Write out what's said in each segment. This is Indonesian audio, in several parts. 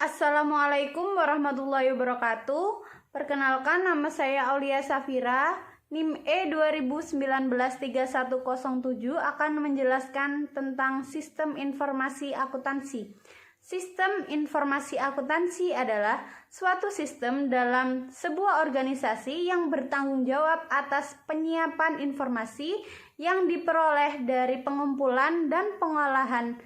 Assalamualaikum warahmatullahi wabarakatuh. Perkenalkan, nama saya Aulia Safira. NIM E2019-3107 akan menjelaskan tentang sistem informasi akuntansi. Sistem informasi akuntansi adalah suatu sistem dalam sebuah organisasi yang bertanggung jawab atas penyiapan informasi yang diperoleh dari pengumpulan dan pengolahan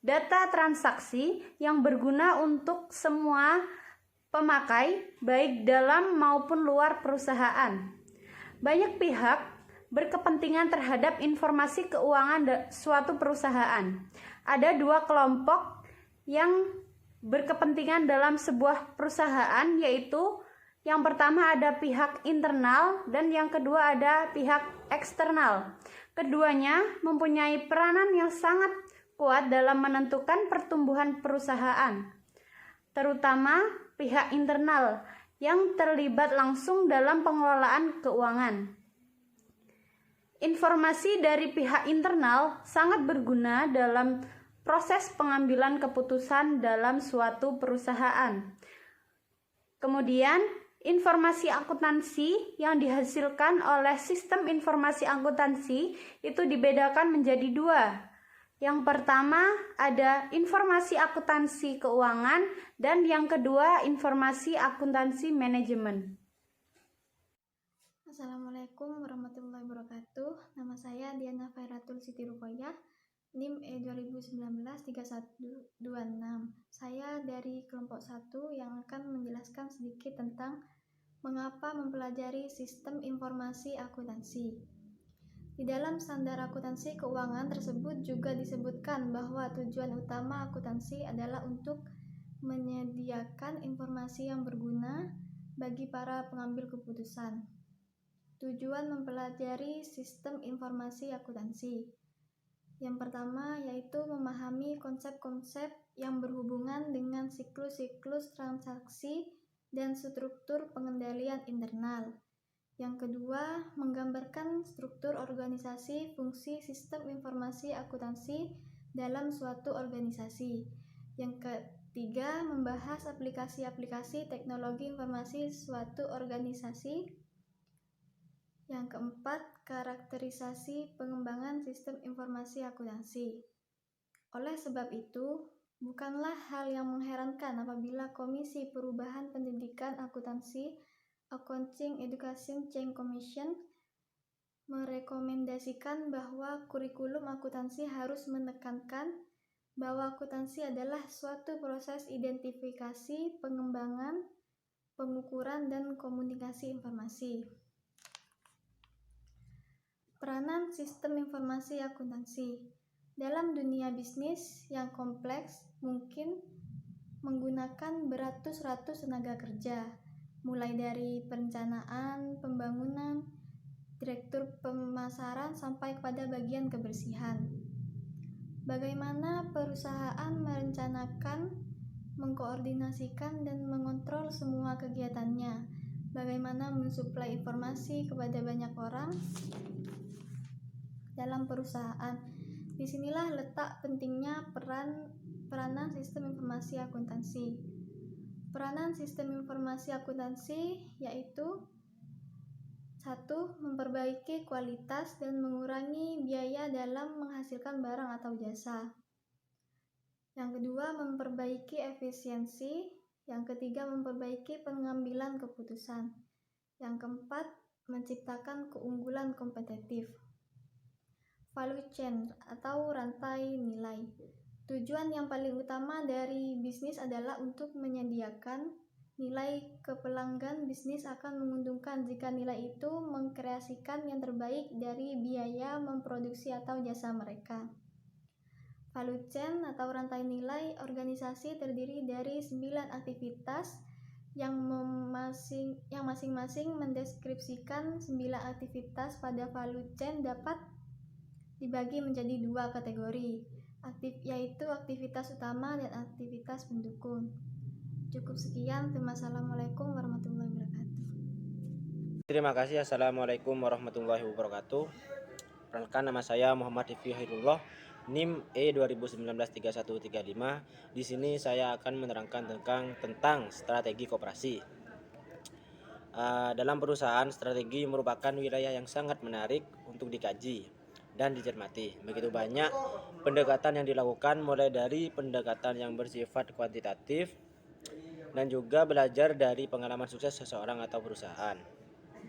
data transaksi yang berguna untuk semua pemakai, baik dalam maupun luar perusahaan. Banyak pihak berkepentingan terhadap informasi keuangan suatu perusahaan. Ada dua kelompok yang berkepentingan dalam sebuah perusahaan, yaitu yang pertama ada pihak internal dan yang kedua ada pihak eksternal. Keduanya mempunyai peranan yang sangat kuat dalam menentukan pertumbuhan perusahaan, terutama pihak internal yang terlibat langsung dalam pengelolaan keuangan. Informasi dari pihak internal sangat berguna dalam proses pengambilan keputusan dalam suatu perusahaan. Kemudian, informasi akuntansi yang dihasilkan oleh sistem informasi akuntansi itu dibedakan menjadi dua. Yang pertama ada informasi akuntansi keuangan dan yang kedua informasi akuntansi manajemen. Assalamualaikum warahmatullahi wabarakatuh. Nama saya Diana Fairatul Siti Ruqayyah, NIM E2019-3126. Saya dari kelompok 1 yang akan menjelaskan sedikit tentang mengapa mempelajari sistem informasi akuntansi. Di dalam standar akuntansi keuangan tersebut juga disebutkan bahwa tujuan utama akuntansi adalah untuk menyediakan informasi yang berguna bagi para pengambil keputusan. Tujuan mempelajari sistem informasi akuntansi. Yang pertama yaitu memahami konsep-konsep yang berhubungan dengan siklus-siklus transaksi dan struktur pengendalian internal. Yang kedua, menggambarkan struktur organisasi fungsi sistem informasi akuntansi dalam suatu organisasi. Yang ketiga, membahas aplikasi-aplikasi teknologi informasi suatu organisasi. Yang keempat, karakterisasi pengembangan sistem informasi akuntansi. Oleh sebab itu, bukanlah hal yang mengherankan apabila Komisi Perubahan Pendidikan Akuntansi Accounting Education Change Commission merekomendasikan bahwa kurikulum akuntansi harus menekankan bahwa akuntansi adalah suatu proses identifikasi, pengembangan, pengukuran, dan komunikasi informasi. Peranan sistem informasi akuntansi dalam dunia bisnis yang kompleks mungkin menggunakan beratus-ratus tenaga kerja, mulai dari perencanaan, pembangunan, direktur pemasaran, sampai kepada bagian kebersihan. Bagaimana perusahaan merencanakan, mengkoordinasikan, dan mengontrol semua kegiatannya? Bagaimana mensuplai informasi kepada banyak orang dalam perusahaan? Disinilah letak pentingnya peranan sistem informasi akuntansi. Peranan sistem informasi akuntansi yaitu 1. Memperbaiki kualitas dan mengurangi biaya dalam menghasilkan barang atau jasa. Yang kedua, memperbaiki efisiensi. Yang ketiga, memperbaiki pengambilan keputusan. Yang keempat, menciptakan keunggulan kompetitif. Value chain atau rantai nilai. Tujuan yang paling utama dari bisnis adalah untuk menyediakan nilai ke pelanggan. Bisnis akan menguntungkan jika nilai itu mengkreasikan yang terbaik dari biaya memproduksi atau jasa mereka. Value chain atau rantai nilai organisasi terdiri dari 9 aktivitas yang masing-masing mendeskripsikan 9 aktivitas pada value chain dapat dibagi menjadi 2 kategori, yaitu aktivitas utama dan aktivitas pendukung. Cukup sekian. Wassalamualaikum warahmatullahi wabarakatuh. Terima kasih. Assalamualaikum warahmatullahi wabarakatuh. Perkenalkan, nama saya Muhammad Rifki Hairullah NIM E2019-3135. Di sini saya akan menerangkan tentang strategi koperasi. Dalam perusahaan, strategi merupakan wilayah yang sangat menarik untuk dikaji dan dicermati. Begitu banyak pendekatan yang dilakukan, mulai dari pendekatan yang bersifat kuantitatif dan juga belajar dari pengalaman sukses seseorang atau perusahaan.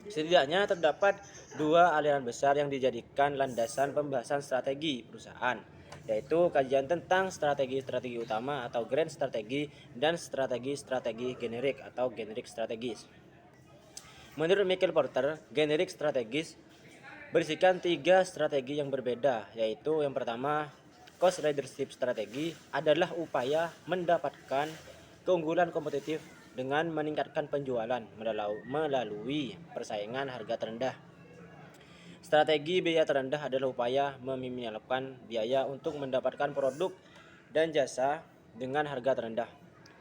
Setidaknya terdapat dua aliran besar yang dijadikan landasan pembahasan strategi perusahaan, yaitu kajian tentang strategi-strategi utama atau grand strategi dan strategi-strategi generik atau generic strategis. Menurut Michael Porter, generic strategis berisikan 3 strategi yang berbeda, yaitu yang pertama, cost leadership strategi adalah upaya mendapatkan keunggulan kompetitif dengan meningkatkan penjualan melalui persaingan harga terendah. Strategi biaya terendah adalah upaya meminimalkan biaya untuk mendapatkan produk dan jasa dengan harga terendah.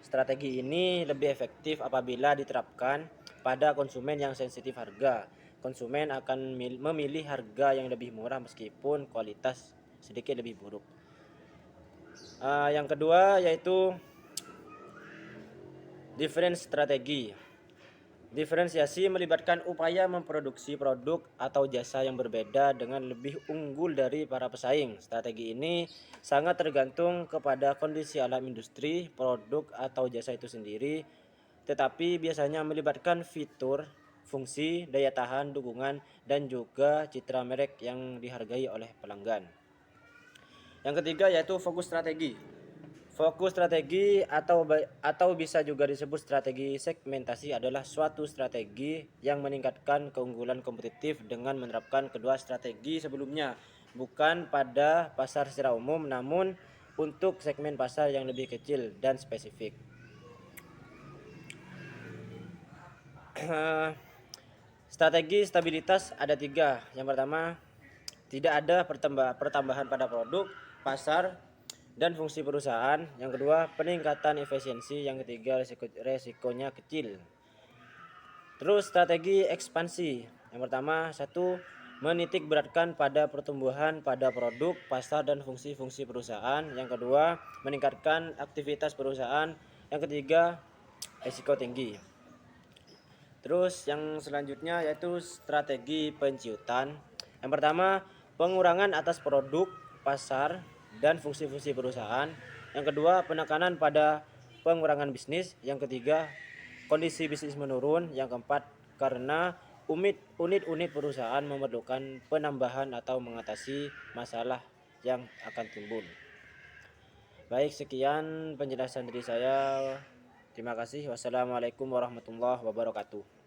Strategi ini lebih efektif apabila diterapkan pada konsumen yang sensitif harga. Konsumen akan memilih harga yang lebih murah meskipun kualitas sedikit lebih buruk. Yang kedua yaitu difference strategi. Diferensiasi melibatkan upaya memproduksi produk atau jasa yang berbeda dengan lebih unggul dari para pesaing. Strategi ini sangat tergantung kepada kondisi alam industri, produk atau jasa itu sendiri, tetapi biasanya melibatkan fitur, fungsi, daya tahan, dukungan, dan juga citra merek yang dihargai oleh pelanggan. Yang ketiga yaitu fokus strategi. Fokus strategi atau bisa juga disebut strategi segmentasi adalah suatu strategi yang meningkatkan keunggulan kompetitif dengan menerapkan kedua strategi sebelumnya, bukan pada pasar secara umum namun untuk segmen pasar yang lebih kecil dan spesifik. Strategi stabilitas ada 3. Yang pertama, tidak ada pertambahan pada produk, pasar, dan fungsi perusahaan. Yang kedua, peningkatan efisiensi. Yang ketiga, resikonya kecil. Terus strategi ekspansi. Yang pertama, 1. Menitik beratkan pada pertumbuhan pada produk, pasar, dan fungsi-fungsi perusahaan. Yang kedua, meningkatkan aktivitas perusahaan. Yang ketiga, risiko tinggi. Terus yang selanjutnya yaitu strategi penciutan. Yang pertama, pengurangan atas produk, pasar, dan fungsi-fungsi perusahaan. Yang kedua, penekanan pada pengurangan bisnis. Yang ketiga, kondisi bisnis menurun. Yang keempat, karena unit-unit perusahaan memerlukan penambahan atau mengatasi masalah yang akan timbul. Baik, sekian penjelasan dari saya. Terima kasih. Wassalamualaikum warahmatullahi wabarakatuh.